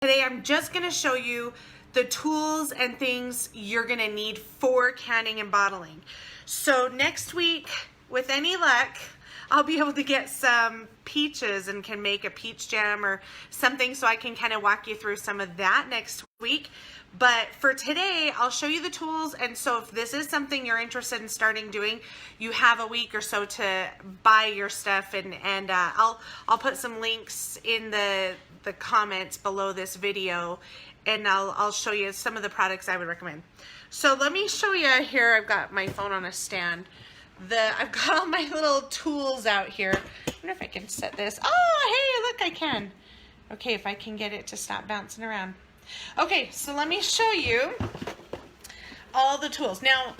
Today I'm just going to show you the tools and things you're going to need for canning and bottling. So next week, with any luck, I'll be able to get some peaches and can make a peach jam or something, so I can kind of walk you through some of that next week. But for today, I'll show you the tools, and so if this is something you're interested in starting doing, you have a week or so to buy your stuff, and I'll put some links in the comments below this video, and I'll show you some of the products I would recommend. So let me show you here. I've got my phone on a stand. I've got all my little tools out here. I wonder if I can set this. Oh, hey, look, I can. Okay, if I can get it to stop bouncing around. Okay, so let me show you all the tools. Now,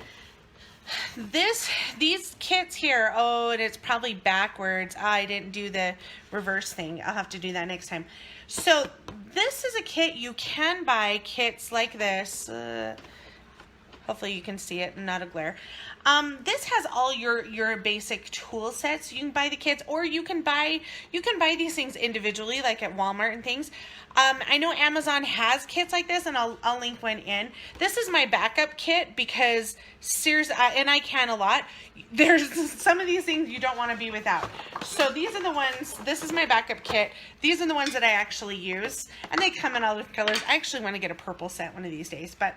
these kits here, oh, and it's probably backwards. I didn't do the reverse thing. I'll have to do that next time. So this is a kit. You can buy kits like this. Hopefully you can see it and not a glare. This has all your basic tool sets. You can buy the kits, or you can buy these things individually, like at Walmart and things. I know Amazon has kits like this, and I'll link one in. This is my backup kit because seriously, and I can a lot. There's some of these things you don't want to be without. So these are the ones. This is my backup kit. These are the ones that I actually use, and they come in all different colors. I actually want to get a purple set one of these days, but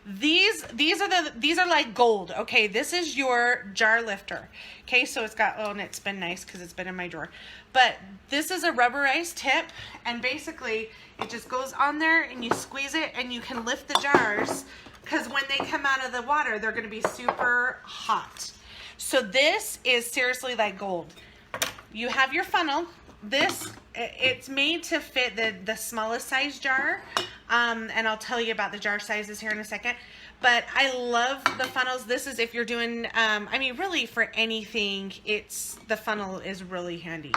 these are like gold. Okay, this is your jar lifter. Okay, so it's got, oh, and it's been nice because it's been in my drawer. But this is a rubberized tip, and basically it just goes on there and you squeeze it and you can lift the jars, because when they come out of the water, they're going to be super hot. So this is seriously like gold. You have your funnel. It's made to fit the smallest size jar, and I'll tell you about the jar sizes here in a second. But I love the funnels. This is if you're doing, I mean, really for anything, the funnel is really handy.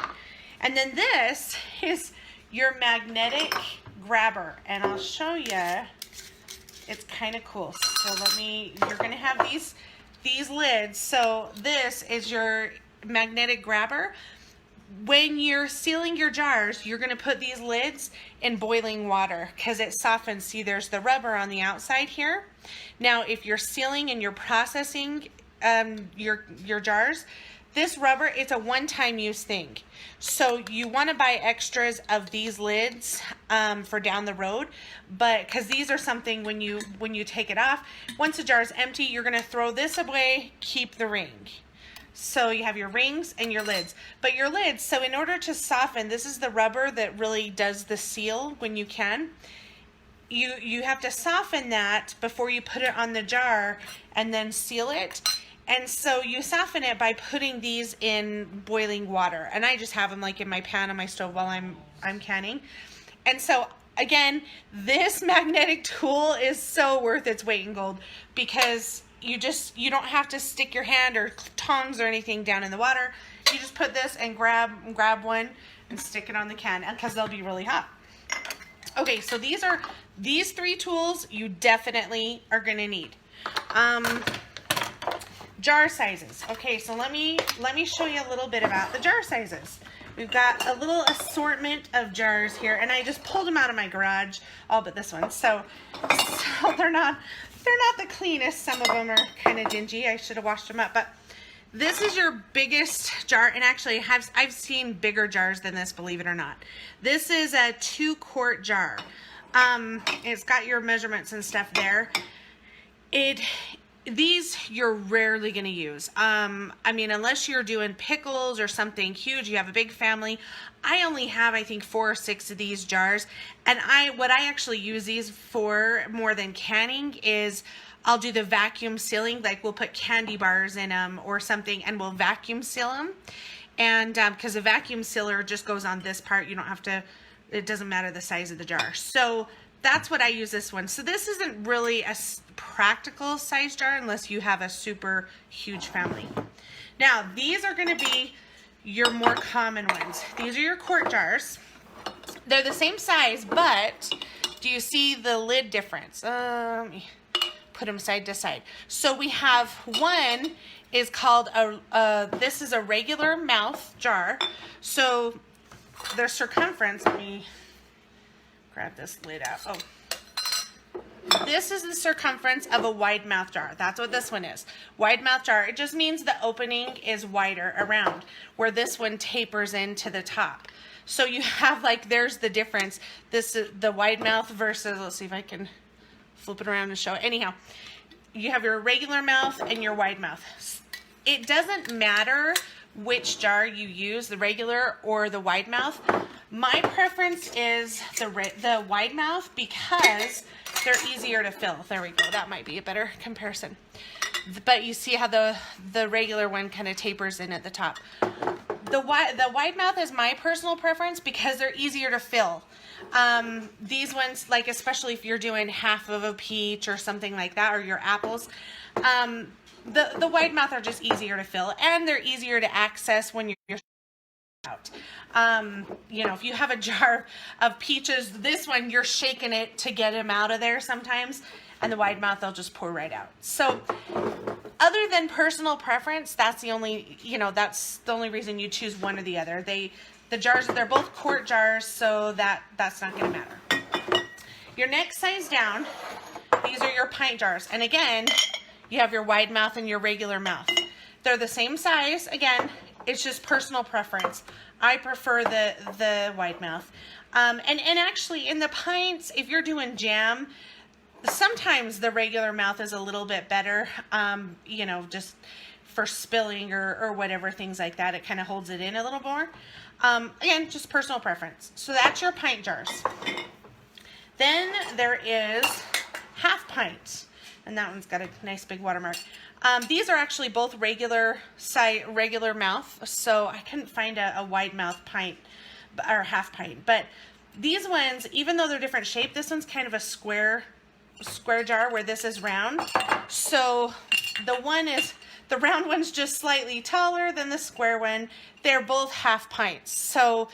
And then this is your magnetic grabber, and I'll show you. It's kind of cool. So you're gonna have these lids. So this is your magnetic grabber. When you're sealing your jars, you're going to put these lids in boiling water because it softens. See, there's the rubber on the outside here. Now, if you're sealing and you're processing your jars, this rubber, it's a one-time use thing. So you want to buy extras of these lids for down the road, but because these are something when you take it off, once the jar is empty, you're going to throw this away, keep the ring. So you have your rings and your lids. But your lids, so in order to soften, this is the rubber that really does the seal when you can. You have to soften that before you put it on the jar and then seal it. And so you soften it by putting these in boiling water. And I just have them like in my pan on my stove while I'm canning. And so again, this magnetic tool is so worth its weight in gold, because you don't have to stick your hand or tongs or anything down in the water. You just put this and grab one and stick it on the can, because they'll be really hot. Okay, so these three tools you definitely are gonna need. Jar sizes. Okay, so let me show you a little bit about the jar sizes. We've got a little assortment of jars here, and I just pulled them out of my garage, all but this one. So they're not the cleanest. Some of them are kind of dingy. I should have washed them up. But this is your biggest jar, and actually I've seen bigger jars than this, believe it or not. This is a 2-quart jar. It's got your measurements and stuff there. These you're rarely going to use. I mean, unless you're doing pickles or something huge, you have a big family. I only have, I think, 4 or 6 of these jars. And what I actually use these for more than canning is I'll do the vacuum sealing. Like we'll put candy bars in them or something, and we'll vacuum seal them. And because the vacuum sealer just goes on this part, you don't have to, it doesn't matter the size of the jar. So that's what I use this one. So this isn't really a practical size jar unless you have a super huge family. Now, these are going to be your more common ones. These are your quart jars. They're the same size, but do you see the lid difference? Let me put them side to side. So we have one is called this is a regular mouth jar. So their circumference, let me grab this lid out. Oh. This is the circumference of a wide mouth jar. That's what this one is. Wide mouth jar. It just means the opening is wider around, where this one tapers into the top. So you have like, there's the difference. This is the wide mouth versus, let's see if I can flip it around and show it. Anyhow, you have your regular mouth and your wide mouth. It doesn't matter which jar you use, the regular or the wide mouth. My preference is the wide mouth because they're easier to fill. There we go. That might be a better comparison. But you see how the regular one kind of tapers in at the top. The wide mouth is my personal preference because they're easier to fill. These ones, like especially if you're doing half of a peach or something like that, or your apples, the wide mouth are just easier to fill, and they're easier to access when you're out. You know, if you have a jar of peaches, this one you're shaking it to get them out of there sometimes, and the wide mouth they'll just pour right out. So other than personal preference, that's the only, you know, that's the only reason you choose one or the other. The jars, they're both quart jars, so that's not going to matter. Your next size down, these are your pint jars, and again, you have your wide mouth and your regular mouth. They're the same size. Again, it's just personal preference. I prefer the wide mouth. And actually in the pints, if you're doing jam, sometimes the regular mouth is a little bit better, you know, just for spilling or whatever, things like that. It kind of holds it in a little more. Again, just personal preference. So that's your pint jars. Then there is half pints. And that one's got a nice big watermark. These are actually both regular mouth, so I couldn't find a wide mouth pint or half pint. But these ones, even though they're different shape, this one's kind of a square jar where this is round. So the round one's just slightly taller than the square one. They're both half pints. So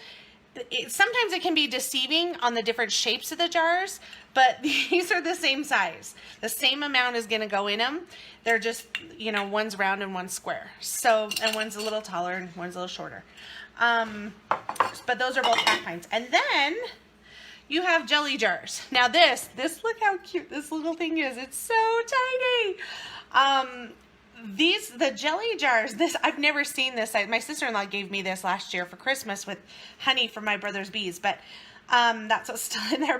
sometimes it can be deceiving on the different shapes of the jars, but these are the same size. The same amount is going to go in them. They're just, you know, one's round and one's square. So, and one's a little taller and one's a little shorter. But those are both half pints. And then you have jelly jars. Now this, look how cute this little thing is. It's so tiny. The jelly jars, I've never seen this. My sister-in-law gave me this last year for Christmas with honey from my brother's bees, but that's what's still in there.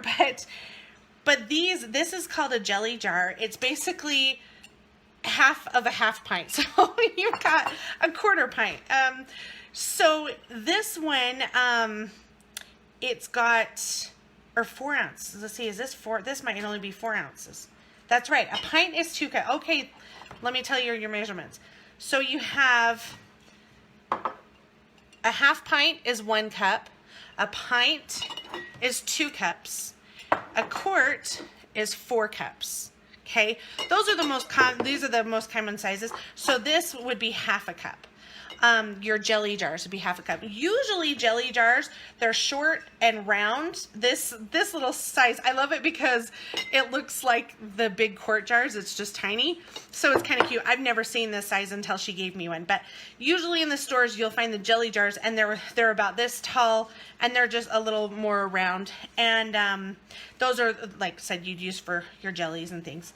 But this is called a jelly jar. It's basically half of a half pint. So you've got a quarter pint. So this one, it's got, or 4 ounces. Let's see, is this 4? This might only be 4 ounces. That's right. A pint is 2 cups. Okay. Let me tell you your measurements. So you have a half pint is 1 cup. A pint is 2 cups. A quart is 4 cups. Okay, those are the most these are the most common sizes. So this would be half a cup. Your jelly jars would be half a cup. Usually jelly jars, they're short and round. This little size, I love it because it looks like the big quart jars. It's just tiny. So it's kind of cute. I've never seen this size until she gave me one. But usually in the stores, you'll find the jelly jars and they're about this tall and they're just a little more round. And those are, like I said, you'd use for your jellies and things.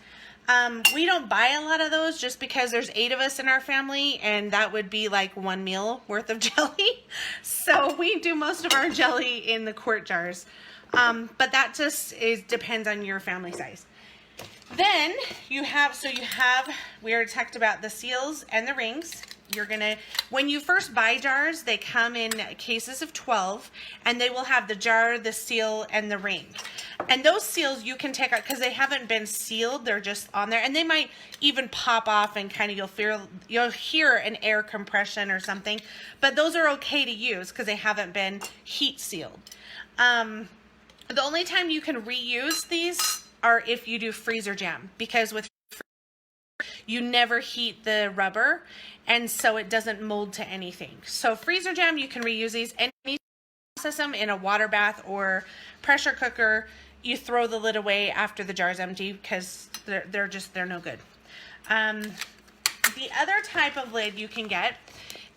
We don't buy a lot of those just because there's 8 of us in our family and that would be like 1 meal worth of jelly. So we do most of our jelly in the quart jars. But that just depends on your family size. Then you have, we already talked about the seals and the rings. You're gonna, when you first buy jars, they come in cases of 12 and they will have the jar, the seal, and the ring. And those seals you can take out because they haven't been sealed. They're just on there and they might even pop off and kind of you'll hear an air compression or something. But those are okay to use because they haven't been heat sealed. The only time you can reuse these are if you do freezer jam, because with you never heat the rubber and so it doesn't mold to anything. So freezer jam, you can reuse these and you process them in a water bath or pressure cooker. You throw the lid away after the jar's empty because they're no good. The other type of lid you can get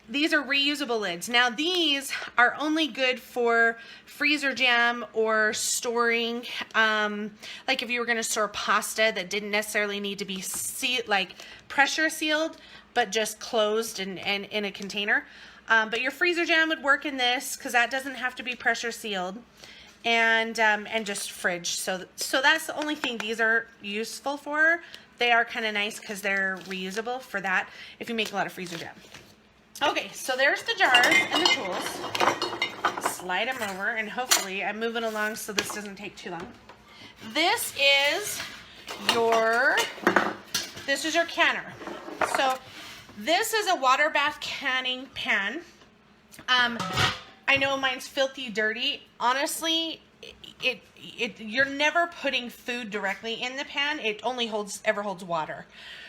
these are reusable lids. Now these are only good for freezer jam or storing, like if you were gonna store pasta that didn't necessarily need to be like pressure sealed, but just closed and in a container. But your freezer jam would work in this because that doesn't have to be pressure sealed, and just fridge. So that's the only thing these are useful for. They are kind of nice because they're reusable for that if you make a lot of freezer jam. Okay, so there's the jars and the tools. Slide them over, and hopefully I'm moving along so this doesn't take too long. This is your canner. So this is a water bath canning pan. I know mine's filthy dirty. Honestly, you're never putting food directly in the pan. It only ever holds water.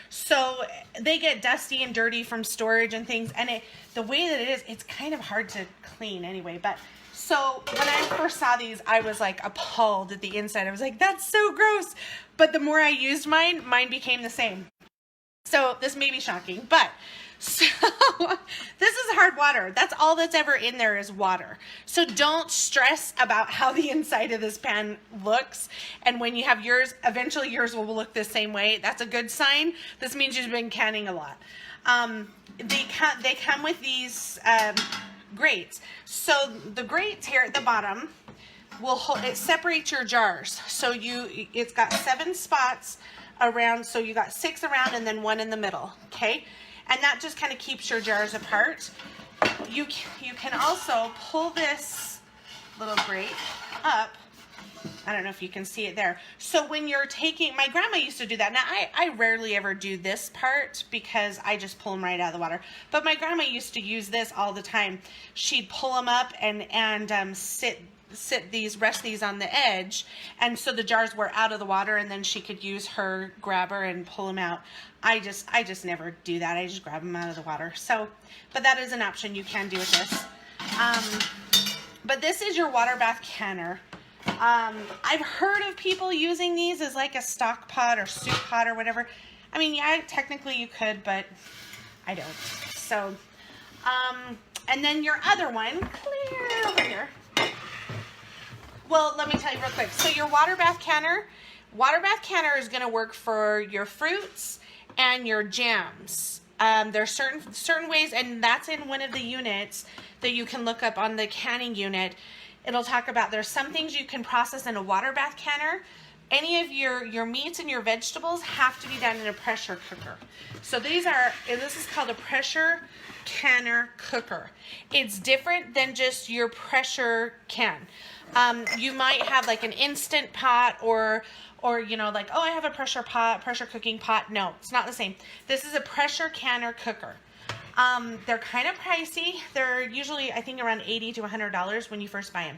So they get dusty and dirty from storage and things, and the way that it is, it's kind of hard to clean anyway. But so when I first saw these, I was like appalled at the inside. I was like, that's so gross. But the more I used mine became the same. So this may be shocking, but so this is hard water. That's all that's ever in there is water. So don't stress about how the inside of this pan looks. And when you have yours, eventually yours will look the same way. That's a good sign. This means you've been canning a lot. They come with these grates. So the grates here at the bottom it separates your jars. So it's got 7 spots around. So you got 6 around and then 1 in the middle. Okay. And that just kind of keeps your jars apart. You can also pull this little grate up. I don't know if you can see it there. So when you're my grandma used to do that. Now I rarely ever do this part because I just pull them right out of the water. But my grandma used to use this all the time. She'd pull them up and rest these on the edge, and so the jars were out of the water, and then she could use her grabber and pull them out. I just never do that. I just grab them out of the water. So, but that is an option you can do with this. But this is your water bath canner. I've heard of people using these as like a stock pot or soup pot or whatever. I mean, yeah, technically you could, but I don't. So, and then your other one, clear over here. Well, let me tell you real quick. So your water bath canner is going to work for your fruits and your jams. There's certain ways, and that's in one of the units that you can look up on the canning unit. It'll talk about there's some things you can process in a water bath canner. Any of your meats and your vegetables have to be done in a pressure cooker. So this is called a pressure canner cooker. It's different than just your pressure can. You might have like an instant pot or like, oh, I have a pressure cooking pot. No, it's not the same. This is a pressure canner cooker. They're kind of pricey. They're usually, I think, around $80 to $100 when you first buy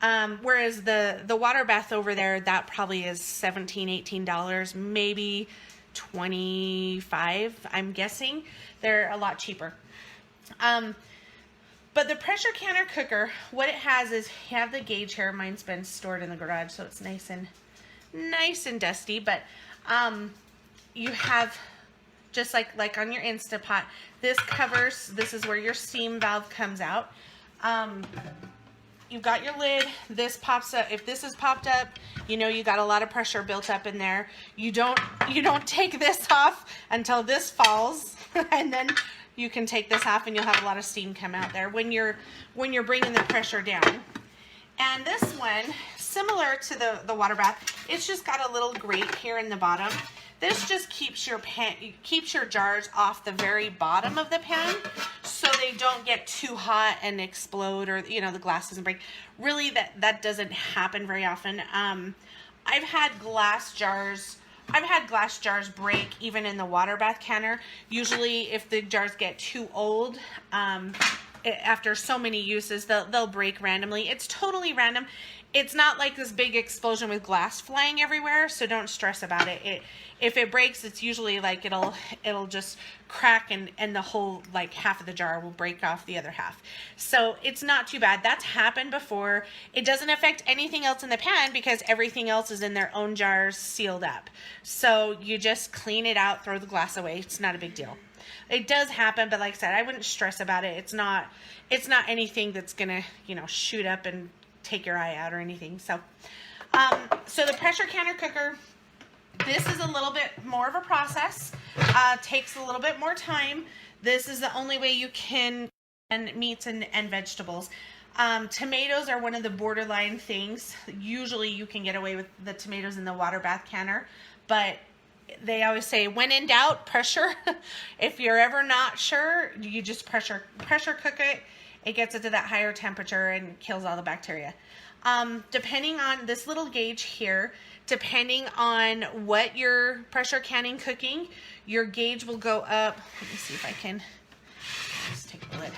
them. Whereas the water bath over there, that probably is $17, $18, maybe $25, I'm guessing. They're a lot cheaper. But the pressure canner cooker, what it has is you have the gauge here. Mine's been stored in the garage, so it's nice and dusty. But you have, just like on your Instant Pot, this is where your steam valve comes out. You've got your lid. This pops up. If this is popped up, you know you got a lot of pressure built up in there. You don't take this off until this falls, and then you can take this off and you'll have a lot of steam come out there when you're bringing the pressure down. And this one, similar to the water bath, it's just got a little grate here in the bottom. This just keeps your jars off the very bottom of the pan so they don't get too hot and explode, or the glass doesn't break. Really, that doesn't happen very often. I've had glass jars break even in the water bath canner. Usually if the jars get too old, after so many uses, they'll break randomly. It's totally random. It's not like this big explosion with glass flying everywhere, so don't stress about it. If it breaks, it's usually like it'll just crack and the whole, like, half of the jar will break off the other half. So it's not too bad. That's happened before. It doesn't affect anything else in the pan because everything else is in their own jars sealed up. So you just clean it out, throw the glass away. It's not a big deal. It does happen, but like I said, I wouldn't stress about it. It's not anything that's gonna, you know, shoot up and take your eye out or anything. So, so the pressure canner cooker, this is a little bit more of a process, takes a little bit more time. This is the only way you can, and meats and vegetables. Tomatoes are one of the borderline things. Usually you can get away with the tomatoes in the water bath canner, but they always say, when in doubt, pressure. If you're ever not sure, you just pressure cook it. It gets it to that higher temperature and kills all the bacteria. Depending on this little gauge here, depending on what you're pressure canning cooking, your gauge will go up. Let me see if I can, let's take the lid.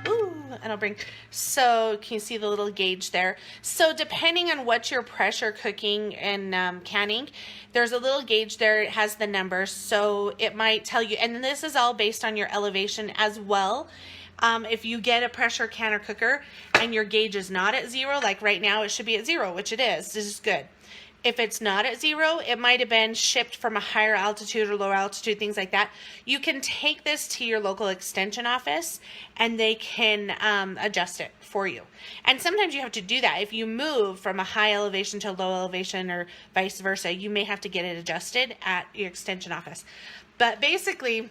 Ooh, and I'll bring, so can you see the little gauge there? So depending on what you're pressure cooking and canning, there's a little gauge there. It has the numbers, so it might tell you, and this is all based on your elevation as well. If you get a pressure canner cooker and your gauge is not at 0, like right now it should be at 0, which it is. This is good. If it's not at 0, it might have been shipped from a higher altitude or lower altitude, things like that. You can take this to your local extension office and they can adjust it for you. And sometimes you have to do that. If you move from a high elevation to a low elevation or vice versa, you may have to get it adjusted at your extension office. But basically,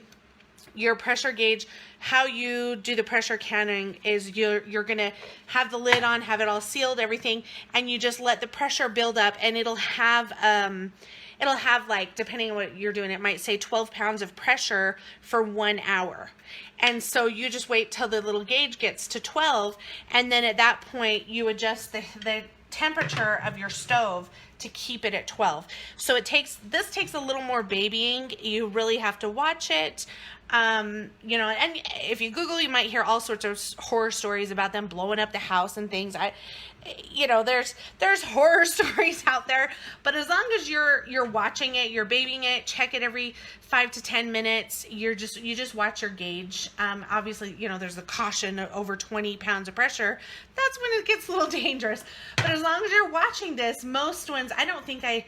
your pressure gauge, how you do the pressure canning is you're gonna have the lid on, have it all sealed, everything, and you just let the pressure build up, and it'll have like, depending on what you're doing, it might say 12 pounds of pressure for 1 hour. And so you just wait till the little gauge gets to 12, and then at that point you adjust the temperature of your stove to keep it at 12. So this takes a little more babying. You really have to watch it. You know, and if you Google, you might hear all sorts of horror stories about them blowing up the house and things. You know, there's horror stories out there, but as long as you're watching it, you're babying it, check it every 5 to 10 minutes. You just watch your gauge. Obviously, you know, there's the caution of over 20 pounds of pressure. That's when it gets a little dangerous. But as long as you're watching this, most ones, I don't think I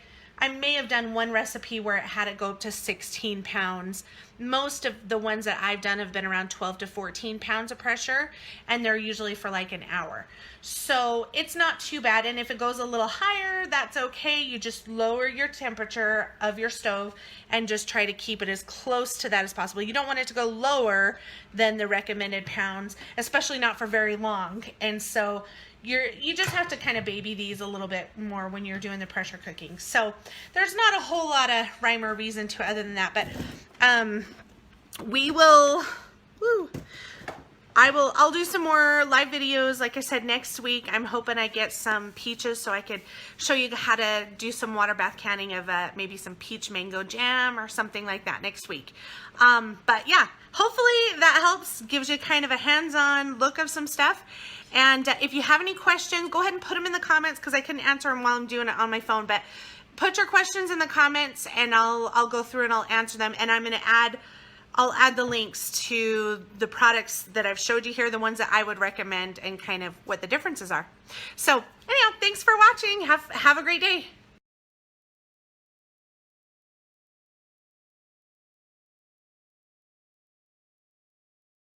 may have done one recipe where it had it go up to 16 pounds. Most of the ones that I've done have been around 12 to 14 pounds of pressure, and they're usually for like an hour. So it's not too bad, and if it goes a little higher, that's okay. You just lower your temperature of your stove and just try to keep it as close to that as possible. You don't want it to go lower than the recommended pounds, especially not for very long. And so you just have to kind of baby these a little bit more when you're doing the pressure cooking. So there's not a whole lot of rhyme or reason to it other than that, but I'll do some more live videos, like I said, next week. I'm hoping I get some peaches so I could show you how to do some water bath canning of maybe some peach mango jam or something like that next week. But yeah, hopefully that helps, gives you kind of a hands-on look of some stuff. And if you have any questions, go ahead and put them in the comments, because I couldn't answer them while I'm doing it on my phone. But put your questions in the comments and I'll go through and I'll answer them. And I'm going to I'll add the links to the products that I've showed you here, the ones that I would recommend, and kind of what the differences are. So anyhow, thanks for watching. Have a great day.